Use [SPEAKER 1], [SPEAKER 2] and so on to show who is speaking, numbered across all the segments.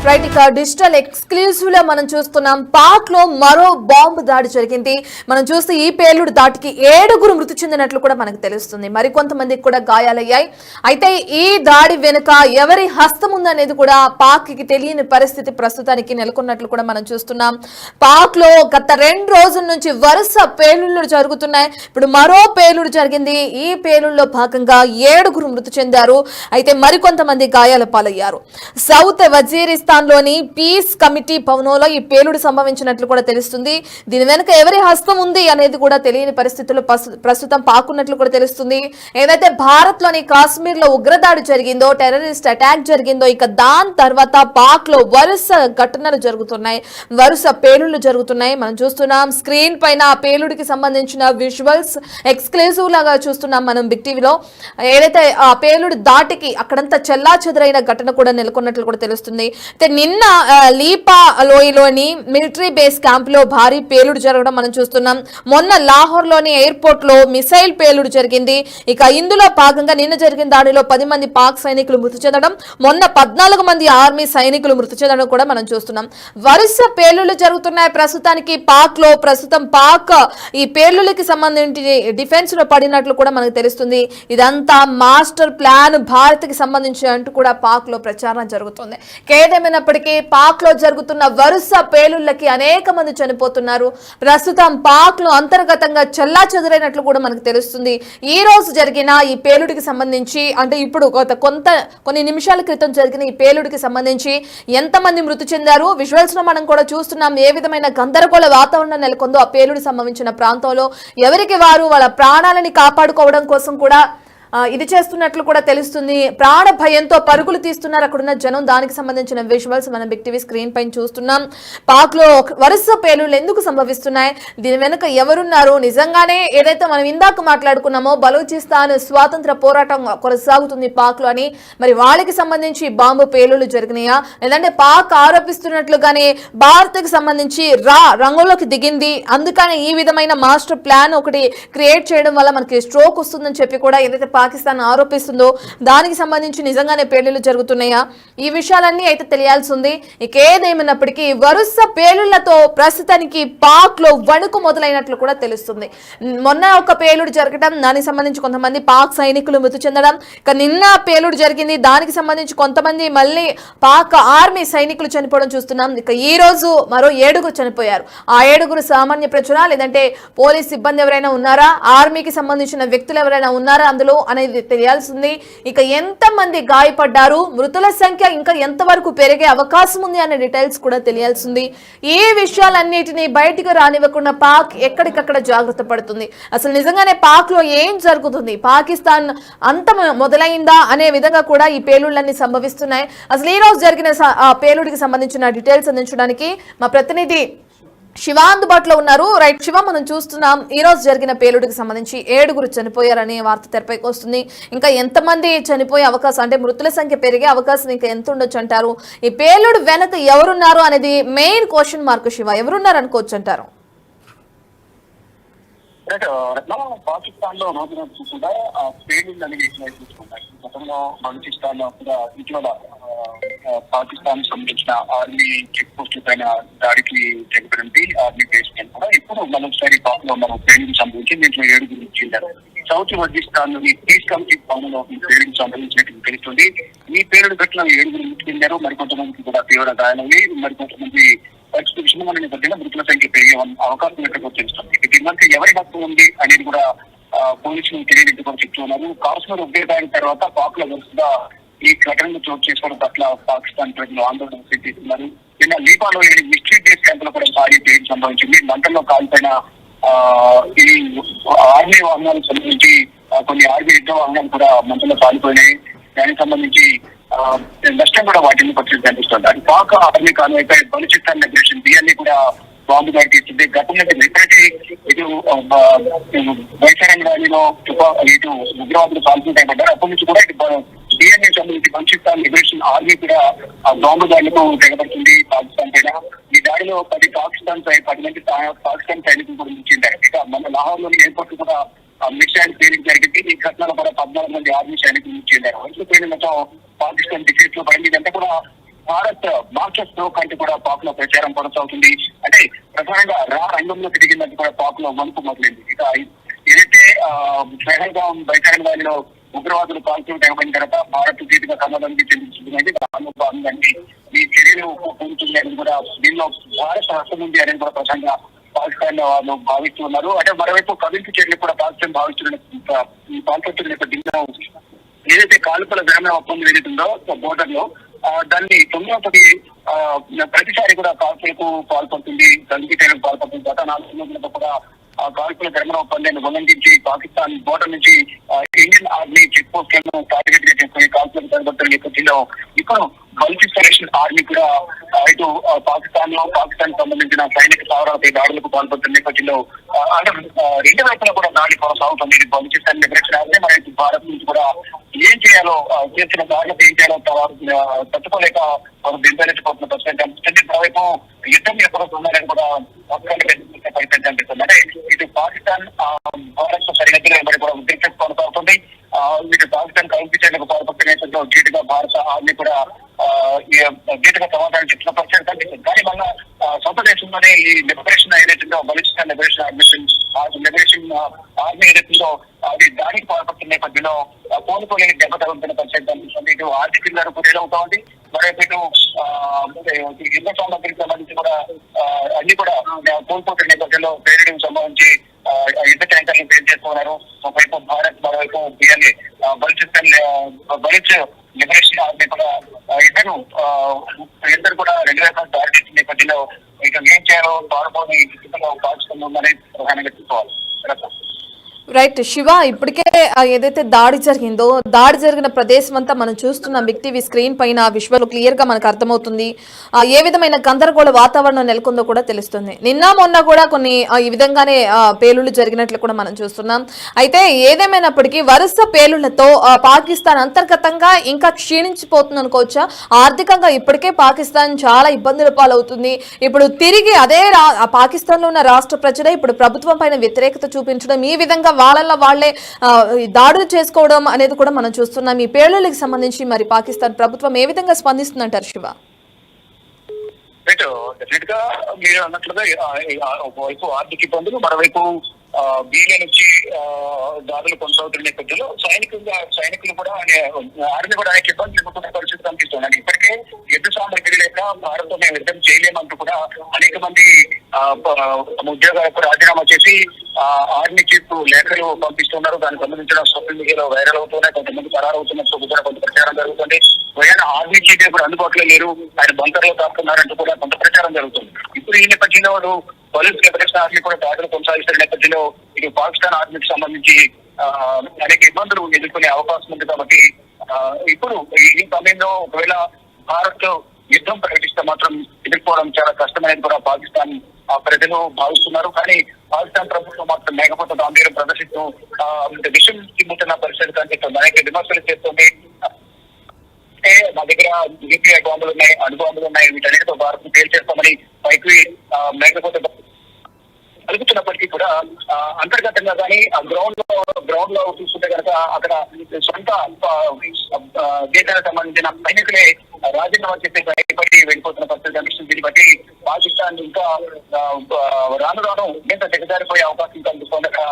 [SPEAKER 1] Right, ఇక digital exclusive లో మనం చూస్తున్నాం. పాక్ లో మరో బాంబు దాడి జరిగింది. మనం చూస్తే ఈ పేలుడు దాటికి 7 మృతి చెందినట్లు కూడా మనకు తెలుస్తుంది. మరికొంతమందికి కూడా గాయాలయ్యాయి. అయితే ఈ దాడి వెనుక ఎవరి హస్తం ఉందనేది కూడా పాక్ కి తెలియని పరిస్థితి ప్రస్తుతానికి నెలకొన్నట్లు కూడా మనం చూస్తున్నాం. పాక్ లో గత 2 రోజుల నుంచి వరుస పేలుళ్లు జరుగుతున్నాయి. ఇప్పుడు మరో పేలుడు జరిగింది. ఈ పేలుడులో భాగంగా 7 మృతి చెందారు. అయితే మరికొంతమంది గాయాల పాలయ్యారు. సౌత్ వజీరిస్తాన్ లోని పీస్ కమిటీ భవనంలో ఈ పేలుడు సంభవించినట్లు కూడా తెలుస్తుంది. దీని వెనుక ఎవరి హస్తం ఉంది అనేది కూడా తెలియని పరిస్థితుల్లో ప్రస్తుతం పాకున్నట్లు కూడా తెలుస్తుంది. ఏదైతే భారత్ లోని కాశ్మీర్ లో ఉగ్రదాడి జరిగిందో, టెర్రరిస్ట్ అటాక్ జరిగిందో, ఇక దాని తర్వాత పాక్ లో వరుస ఘటనలు జరుగుతున్నాయి, వరుస పేలుళ్లు జరుగుతున్నాయి. మనం చూస్తున్నాం స్క్రీన్ పైన ఆ పేలుడికి సంబంధించిన విజువల్స్ ఎక్స్క్లూజివ్ లాగా చూస్తున్నాం మనం బిగ్ టీవీలో. ఏదైతే ఆ పేలుడు దాటికి అక్కడంతా చెల్లా చెదురైన ఘటన కూడా నెలకొన్నట్లు కూడా తెలుస్తుంది. నిన్న లీపా లోయలోని మిలిటరీ బేస్ క్యాంప్ లో భారీ పేలుడు జరగడం మనం చూస్తున్నాం. మొన్న లాహోర్ లోని ఎయిర్పోర్ట్ లో మిసైల్ పేలుడు జరిగింది. ఇక ఇందులో భాగంగా నిన్న జరిగిన దాడిలో 10 మంది పాక్ సైనికులు మృతి చెందడం, మొన్న 14 మంది ఆర్మీ సైనికులు మృతి చెందడం కూడా మనం చూస్తున్నాం. వరుస పేలుళ్లు జరుగుతున్నాయి ప్రస్తుతానికి పాక్ లో. ప్రస్తుతం పాక్ ఈ పేలుళ్ళకి సంబంధించి డిఫెన్స్ లో పడినట్లు కూడా మనకు తెలుస్తుంది. ఇదంతా మాస్టర్ ప్లాన్ భారత్ కి సంబంధించి అంటూ కూడా పాక్ లో ప్రచారం జరుగుతుంది. ఏదేమైనప్పటికీ పాక్ లో జరుగుతున్న వరుస పేలుళ్లకి అనేక మంది చనిపోతున్నారు. ప్రస్తుతం పాక్ లో అంతర్గతంగా చెల్లా చెదురైనట్లు కూడా మనకు తెలుస్తుంది. ఈ రోజు జరిగిన ఈ పేలుడికి సంబంధించి, అంటే ఇప్పుడు కొన్ని నిమిషాల క్రితం జరిగిన ఈ పేలుడికి సంబంధించి ఎంతమంది మృతి చెందారు విజువల్స్ లో మనం కూడా చూస్తున్నాం. ఏ విధమైన గందరగోళ వాతావరణం నెలకొందో ఆ పేలుడి సంభవించిన ప్రాంతంలో ఎవరికి వారు వాళ్ళ ప్రాణాలని కాపాడుకోవడం కోసం కూడా ఇది చేస్తున్నట్లు కూడా తెలుస్తుంది. ప్రాణ భయంతో పరుగులు తీస్తున్నారు అక్కడున్న జనం. దానికి సంబంధించిన విజువల్స్ మనం బిగ్ టీవీ స్క్రీన్ పైన చూస్తున్నాం. పాక్ లో వరుస పేలుళ్లు ఎందుకు సంభవిస్తున్నాయి, దీని వెనుక ఎవరున్నారు? నిజంగానే ఏదైతే మనం ఇందాక మాట్లాడుకున్నామో బలూచిస్తాన్ స్వాతంత్ర పోరాటం కొనసాగుతుంది పాక్ లో అని, మరి వాళ్ళకి సంబంధించి బాంబు పేలుళ్లు జరిగినాయా, లేదంటే పాక్ ఆరోపిస్తున్నట్లుగానే భారత్ కి సంబంధించి రంగంలోకి దిగింది, అందుకని ఈ విధమైన మాస్టర్ ప్లాన్ ఒకటి క్రియేట్ చేయడం వల్ల మనకి స్ట్రోక్ వస్తుందని చెప్పి కూడా ఏదైతే పాకిస్తాన్ ఆరోపిస్తుందో దానికి సంబంధించి నిజంగానే పేలుళ్లు జరుగుతున్నాయా, ఈ విషయాలన్నీ అయితే తెలియాల్సి ఉంది. ఇక ఏదేమైనప్పటికీ వరుస పేలుళ్లతో ప్రస్తుతానికి పాక్ లో వణుకు మొదలైనట్లు కూడా తెలుస్తుంది. మొన్న ఒక పేలుడు జరగడం, దానికి సంబంధించి కొంతమంది పాక్ సైనికులు మృతి చెందడం, ఇక నిన్న పేలుడు జరిగింది, దానికి సంబంధించి కొంతమంది మళ్ళీ పాక్ ఆర్మీ సైనికులు చనిపోవడం చూస్తున్నాం. ఇక ఈ రోజు మరో 7 చనిపోయారు. ఆ 7 సామాన్య ప్రజల లేదంటే పోలీస్ సిబ్బంది ఎవరైనా ఉన్నారా, ఆర్మీకి సంబంధించిన వ్యక్తులు ఎవరైనా ఉన్నారా అందులో అనేది తెలియాల్సింది. ఇక ఎంతమంది గాయపడ్డారు, మృతుల సంఖ్య ఇంకా ఎంతవరకు పెరిగే అవకాశం ఉంది అనే డీటెయిల్స్ కూడా తెలియాల్సింది. ఈ విషయాలన్నిటినీ బయటికి రానివ్వకుండా పాక్ ఎక్కడికక్కడ జాగ్రత్త పడుతుంది. అసలు నిజంగానే పాక్ లో ఏం జరుగుతుంది, పాకిస్తాన్ అంతం మొదలైందా అనే విధంగా కూడా ఈ పేలుళ్లన్నీ సంభవిస్తున్నాయి. అసలు ఈ రోజు జరిగిన పేలుడికి సంబంధించిన డీటెయిల్స్ అందించడానికి మా ప్రతినిధి శివ అందుబాటులో ఉన్నారు. రైట్ శివ, మనం చూస్తున్నాం ఈ రోజు జరిగిన పేలుడికి సంబంధించి 7 చనిపోయారనే వార్త తెరపైకి వస్తుంది. ఇంకా ఎంతమంది చనిపోయే అవకాశం, అంటే మృతుల సంఖ్య పెరిగే అవకాశం ఇంకా ఎంత ఉండొచ్చు అంటారు? ఈ పేలుడు వెనక ఎవరున్నారు అనేది మెయిన్ క్వశ్చన్ మార్క్. శివ, ఎవరున్నారు అనుకోవచ్చు అంటారు?
[SPEAKER 2] పాకిస్తాన్ లో రోజు రోజు కూడా పేలుళ్ళు అనేవి ఎక్కువైపోతున్నాయి. గతంలో బలూచిస్తాన్ లో కూడా ఇటీవల పాకిస్తాన్ సంబంధించిన ఆర్మీ చెక్ పోస్ట్ పైన దాడికి తెగబడింది ఆర్మీ బేస్ పైన కూడా. ఇప్పుడు మరోసారి పాక్ లో మనం పేలుడు సంబంధించి దీంట్లో 7 చెందారు. సౌత్ వజీరిస్తాన్ లోని పీస్ కమిటీ భవనంలో ఈ పేలుడు సంబంధించినట్టు తెలుస్తుంది. ఈ పేలుడు ఘటన 7 మృతి చెందారు. మరికొంతమందికి కూడా తీవ్ర గాయాలయ్యి, మరికొంతమంది విషయమైన నేపథ్యంలో మృతుల సంఖ్య పెరిగే అవకాశం ఉన్నట్టు తెలుస్తుంది. దీని మధ్య ఎవరి హక్కు ఉంది అనేది కూడా పోలీసులు తెలియదు కూడా చెప్తున్నారు. కాశ్మీర్ ఉగ్రదాడి తర్వాత పాక్ లో వరుసగా ఈ ఘటనను చోటు చేసుకోవడం పట్ల పాకిస్తాన్ ప్రజలు ఆందోళన వ్యక్తం చేస్తున్నారు. నిన్న లీపాలో మిలిటరీ బేస్ క్యాంప్ లో కూడా భారీ పేలుడు సంభవించింది. మంటల్లో కాలిపోయిన ఈ ఆర్మీ వాహనాలకు సంబంధించి కొన్ని ఆర్మీ యుద్ధ వాహనాలు కూడా మంటల్లో కాలిపోయినాయి. దానికి సంబంధించి నష్టం కూడా వాటిని పరిస్థితి కనిపిస్తుంది. అది పాక్ ఆర్మీ కాన్వాయ్పై బలూచిస్తాన్ లిబరేషన్ బిఎల్ఏ కూడా బాంబు దాడి చేస్తుంది. గతంలో ఎప్పుడైతే ఇటు వైశారం ర్యాలీలో ఇటు ఉగ్రవాదులు పాల్గొంటాయన్నారు, అప్పటి నుంచి కూడా ఇటు బిఎల్ఏ సంబంధించి బలూచిస్తాన్ లిబరేషన్ ఆర్మీ కూడా ఆ బాంబు దాడిలో తెగబడుతుంది పాకిస్తాన్ పైన. ఈ దాడిలో 10 మంది పాకిస్తాన్ సైనికులు కూడా మృతి. ఇక మన లాహోర్ లోని ఎయిర్పోర్ట్ కూడా మిసైల్ పేలింగ్ జరిగింది. ఈ ఘటనలో కూడా 14 మంది ఆర్మీ సైనికులు మృతి చెందారు. వయసు పేలిన మొత్తం పాకిస్తాన్ డిఫెన్స్ లో పడింది. ఇదంతా కూడా భారత్ మార్కెట్ స్ట్రోక్ అంటే కూడా పాక్ లో ప్రచారం కొనసాగుతుంది. అంటే ప్రధానంగా రంగంలోకి దిగినట్టు కూడా పాక్ లో వణుకు మొదలైంది. ఇక ఏదైతే బైకాన్ వ్యాలీలో ఉగ్రవాదులు కాల్చులు తెగబడిన తర్వాత భారత్ దీటుగా సమాధానానికి చెందించుకునేది దానిలో భాగంగా ఈ చర్యలు పొందుతుందని కూడా దీనిలో భారత్ హస్తం ఉంది అనేది కూడా ప్రధానంగా పాకిస్తాన్ వాళ్ళు భావిస్తున్నారు. అంటే మరోవైపు కవింపు చర్యలు కూడా పాకిస్తాన్ భావిస్తున్న ఈ పాల్పడుతున్న నేపథ్యంలో ఏదైతే కాల్పుల విరమణ ఒప్పందం ఏదైతుందో బోర్డర్ లో దాన్ని 9వ ప్రతిసారి కూడా కాల్పులకు పాల్పడుతుంది, కవింపు చర్యలకు పాల్పడుతుంది. గత 4 రోజులకు కూడా కాల్పుల విరమణ ఒప్పందాన్ని ఉల్లంఘించి పాకిస్తాన్ బోర్డర్ నుంచి ఇండియన్ ఆర్మీ చెక్ పోస్టులను టార్గెట్ గా చేసుకుని కాల్పులకు పాల్పడుతున్న నేపథ్యంలో ఇప్పుడు బల్చిస్తరేషన్ ఆర్మీ కూడా ఇటు పాకిస్తాన్ సంబంధించిన సైనిక స్థావరాలపై దాడులకు పాల్పడుతున్న నేపథ్యంలో అంటే 2 వైపులా కూడా దాడి కొనసాగుతుంది. ఇది బల్చిస్తాన్ లిబరేషన్ ఆర్మీ మరియు భారత్ నుంచి కూడా ఏం చేయాలో చేసిన దాడులకు ఏం చేయాలో తట్టుకోలేక దింపలేకపోతున్న పరిస్థితి కనిపిస్తుంది. మరోవైపు యుద్ధం ఎప్పుడు ఉండాలని కూడా పరిస్థితి కనిపిస్తుంది. అంటే ఇటు పాకిస్తాన్ భారత్ సరిహద్దులో వెంబడి కూడా ఉద్రిక్తత కొనసాగుతుంది. ఇటు పాకిస్తాన్ కల్పించేందుకు పాల్పడుతున్న నేపథ్యంలో ధీటుగా భారత ఆర్మీ కూడా ధీటుగా సమాధానం చెప్పిన పరిస్థితి కనిపిస్తుంది. కానీ మన సొంత దేశంలోనే ఈ లిబరేషన్ ఏదైతుందో బలిస్తాన్ లిబరేషన్ ఆర్మీ ఏదైతుందో అది దాడికి పాల్పడుతున్న నేపథ్యంలో కోలుకోలేని దెబ్బ తగులుతున్న పరిస్థితి కనిపిస్తుంది. ఇటు ఆర్థికంగా కుదేలవుతా ఉంది. మరోవైపు ఇటు యుద్ధ సామగ్రికి సంబంధించి కూడా అన్ని కూడా కోల్పోతున్న నేపథ్యంలో పేరుడికి సంబంధించి యుద్ధ ట్యాంకర్లు పేరు చేస్తున్నారు. ఒకవైపు భారత్, మరోవైపు బిఎల్ఏ బలిచ్ లిబరేషన్ ఆర్మీ కూడా ఇద్దరు కూడా 2 రకాల దాడి చేసిన నేపథ్యంలో ఇక ఏం చేయాలో పాల్గొని కాల్చుకుని ఉందని ప్రధానంగా తీసుకోవాలి.
[SPEAKER 1] రైట్ శివ, ఇప్పటికే ఏదైతే దాడి జరిగిందో దాడి జరిగిన ప్రదేశం అంతా మనం చూస్తున్నాం. బిగ్ టీవీ స్క్రీన్ పైన విజువల్ క్లియర్ గా మనకు అర్థమవుతుంది. ఏ విధమైన గందరగోళ వాతావరణం నెలకొందో కూడా తెలుస్తుంది. నిన్న మొన్న కూడా కొన్ని ఈ విధంగానే పేలుళ్లు జరిగినట్లు కూడా మనం చూస్తున్నాం. అయితే ఏదేమైనప్పటికీ వరుస పేలుళ్లతో పాకిస్తాన్ అంతర్గతంగా ఇంకా క్షీణించిపోతుంది అనుకోవచ్చా? ఆర్థికంగా ఇప్పటికే పాకిస్తాన్ చాలా ఇబ్బందుల పాలవుతుంది. ఇప్పుడు తిరిగి అదే పాకిస్తాన్ లో ఉన్న రాష్ట్ర ప్రజలే ఇప్పుడు ప్రభుత్వం పైన వ్యతిరేకత చూపించడం, ఈ విధంగా వాళ్లే దాడులు చేసుకోవడం అనేది కూడా మనం చూస్తున్నాం. ఈ పేలుళ్లకు సంబంధించి మరి పాకిస్తాన్ ప్రభుత్వం ఏ విధంగా స్పందిస్తుందంటారు శివ?
[SPEAKER 2] డెఫినెట్ గా మీరు అన్నట్లుగా ఒకవైపు ఆర్థిక ఇబ్బందులు, మరోవైపు బీలే నుంచి దాడులు కొనసాగుతున్న నేపథ్యంలో సైనికులు కూడా ఆర్మీ కూడా అనేక ఇబ్బందులు ఎదుర్కొనే పరిస్థితి కనిపిస్తుంది. ఇప్పటికే యుద్ధ సామగ్రి లేక భారత్ మేము యుద్ధం చేయలేమంటూ కూడా అనేక మంది ఉద్యోగాలకు రాజీనామా చేసి ఆర్మీ చీఫ్ లేఖలు పంపిస్తున్నారు. దానికి సంబంధించిన సోషల్ మీడియాలో వైరల్ అవుతున్నాయి. కొంతమంది ఖరారవుతున్నట్టు కూడా కొంత ప్రచారం జరుగుతుంది. ఆయన ఆర్మీ చీఫ్ ఇప్పుడు అందుబాటులో లేరు, ఆయన బంకర్లో దాక్కున్నారంటూ కూడా కొంత ప్రచారం జరుగుతుంది. ఇప్పుడు ఈ నేపథ్యంలో పోలీస్ లిబరేషన్ ఆర్మీ కూడా దాడులు కొనసాగిస్తున్న నేపథ్యంలో ఇటు పాకిస్తాన్ ఆర్మీకి సంబంధించి అనేక ఇబ్బందులు ఎదుర్కొనే అవకాశం ఉంది. కాబట్టి ఇప్పుడు ఈ సమయంలో ఒకవేళ భారత్ యుద్ధం ప్రకటిస్తే మాత్రం ఎదుర్కోవడం చాలా కష్టమనేది కూడా పాకిస్తాన్ ప్రజలు భావిస్తున్నారు. కానీ పాకిస్తాన్ ప్రభుత్వం మాత్రం లేకపోతే గాంభీర్యం ప్రదర్శిస్తూ విషయం తిమ్ముతున్న పరిస్థితి కనిపిస్తుంది. అనేక విమర్శలు చేస్తుంది. మా దగ్గర న్యూక్లియర్ బాంబులు ఉన్నాయి, అణుబాంబులు ఉన్నాయి, వీటన్నిటితో భారత్ పేల్చేస్తామని పైకి లేకపోతే కలుగుతున్నప్పటికీ కూడా అంతర్గతంగా కానీ గ్రౌండ్ లో చూసుకుంటే కనుక అక్కడ సొంత దేశానికి సంబంధించిన సైనికులే రాజీనామా చేసి భయపడి వెళ్ళిపోతున్న పరిస్థితి కనిపిస్తుంది. దీన్ని బట్టి పాకిస్తాన్ ఇంకా రాను ఎంత దిగజారిపోయే అవకాశం కనిపిస్తుంది. అక్కడ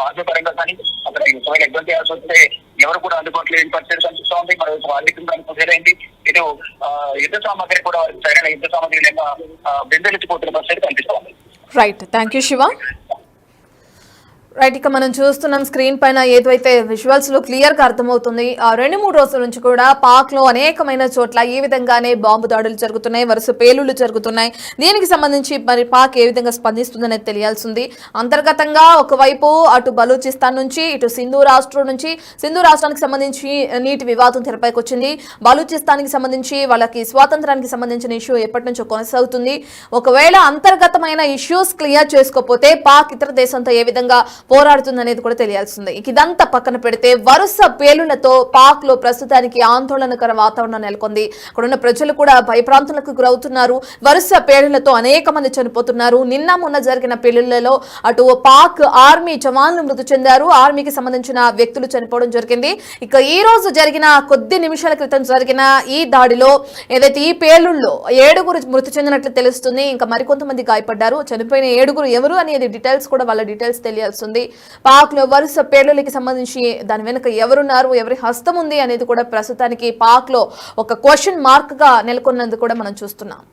[SPEAKER 2] ఆర్మీ పరంగా కానీ అక్కడ ఒకవేళ ఇబ్బంది చేయాల్సి వస్తే ఎవరు కూడా అందుబాటులో లేని పరిస్థితి కనిపిస్తూ ఉంది. మరోవైపు ఆర్థికంగా కుదేరైంది. ఇటు యుద్ధ సామగ్రి కూడా సరైన యుద్ధ సామగ్రి లేక బెంబెలెత్తిపోతున్న పరిస్థితి కనిపిస్తోంది.
[SPEAKER 1] Right, thank you Shiva. Right, ఇక మనం చూస్తున్నాం స్క్రీన్ పైన ఏదైతే విజువల్స్ లో క్లియర్ గా అర్థమవుతుంది. 2-3 రోజుల నుంచి కూడా పాక్ లో అనేకమైన చోట్ల ఈ విధంగానే బాంబు దాడులు జరుగుతున్నాయి, వరుస పేలుళ్లు జరుగుతున్నాయి. దీనికి సంబంధించి మరి పాక్ ఏ విధంగా స్పందిస్తుందనేది తెలియాల్సింది. అంతర్గతంగా ఒకవైపు అటు బలూచిస్తాన్ నుంచి ఇటు సింధు రాష్ట్రానికి సంబంధించి నీటి వివాదం తెరపైకి వచ్చింది. బలూచిస్తాన్కి సంబంధించి వాళ్ళకి స్వాతంత్రానికి సంబంధించిన ఇష్యూ ఎప్పటి నుంచో కొనసాగుతుంది. ఒకవేళ అంతర్గతమైన ఇష్యూస్ క్లియర్ చేసుకోకపోతే పాక్ ఇతర దేశంతో ఏ విధంగా పోరాడుతుందనేది కూడా తెలియాల్సిందే. ఇదంతా పక్కన పెడితే వరుస పేలుళ్లతో పాక్ లో ప్రస్తుతానికి ఆందోళనకర వాతావరణం నెలకొంది. అక్కడున్న ప్రజలు కూడా భయప్రాంతులకు గురవుతున్నారు. వరుస పేలుళ్లతో అనేక మంది చనిపోతున్నారు. నిన్న మొన్న జరిగిన పేలుళ్లలో అటు పాక్ ఆర్మీ జవాన్లు మృతి చెందారు, ఆర్మీకి సంబంధించిన వ్యక్తులు చనిపోవడం జరిగింది. ఇక ఈ రోజు జరిగిన కొద్ది నిమిషాల క్రితం జరిగిన ఈ దాడిలో ఏదైతే ఈ పేలుళ్లో 7 మృతి చెందినట్లు తెలుస్తుంది. ఇంకా మరికొంతమంది గాయపడ్డారు. చనిపోయిన 7 ఎవరు అనేది డీటెయిల్స్ కూడా వాళ్ళ డీటెయిల్స్ తెలియాల్సింది. పాక్ లో వరుస పేలుళ్లకి సంబంధించి దాని వెనుక ఎవరున్నారు, ఎవరి హస్తం ఉంది అనేది కూడా ప్రస్తుతానికి పాక్ లో ఒక క్వశ్చన్ మార్క్ గా నెలకొన్నది కూడా మనం చూస్తున్నాం.